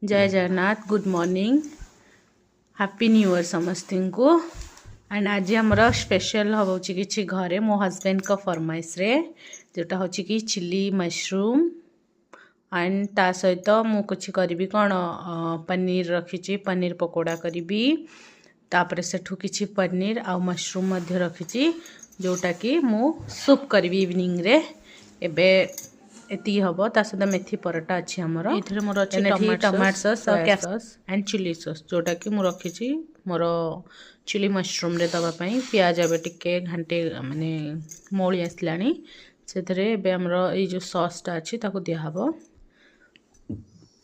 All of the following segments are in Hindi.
जय Jagannath good morning happy new year समस्त को एंड आज आमर स्पेशल हो कि घरे मो हस्बैंड का फरमाइश रे जोटा हो कि चिली मशरूम एंड ता सहित मु कुछ करी कौन पनीर रखी पनीर पकोड़ा करी तापर सेठू किछि पनीर आ मशरूम मध्य रखी जोटा कि मु सूप करी इवनिंग रे एबे एति हबो ता सदा मेथी परोटा अछि हमर इथरे मोर अछि tomato sauce and chilli sauce जोटा कि मु रखी मोर चिली मशरूम रे दबा पई प्याज एबे टिके घंटे माने मोळी आसलानी सेथरे एबे हमर ए जो सॉस ता अछि ताको दिया हबो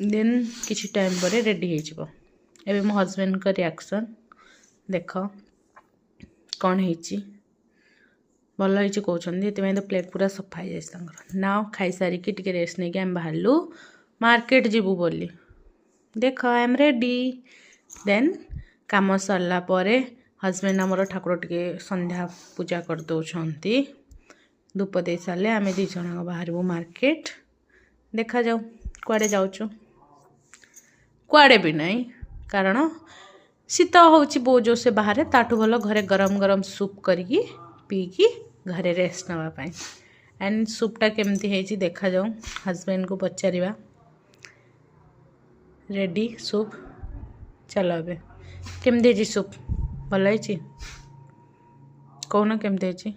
देन किछि टाइम परे रेडी हे जिवो एबे मो हस्बैंड का रिएक्शन देखो कौन है भल हो कहते तो प्लेट पूरा सफा हो जाए ना खाई सारिकी टे रेस्ट नहीं आम बाहरलु मार्केट जीवु बोली देख आई एम रेडी देन काम सरला परे हस्बैंड आमर ठाकुर टे संध्या पूजा कर दौरान धूप दे सारे आम दी जन बाहर मार्केट देखा जाऊ कुआडे जाऊँ कुआडे भी नहीं कारण शीत हूँ बहुत जो से बाहर ताठू भल घरे गरम गरम सूप करी पीकी घरे रेस्ट नापी एंड सूपटा केमती है देखा जाऊ हस्बैंड को पचारिबा रेडी सूप चलो ए केमती सूप भल है कौन केमती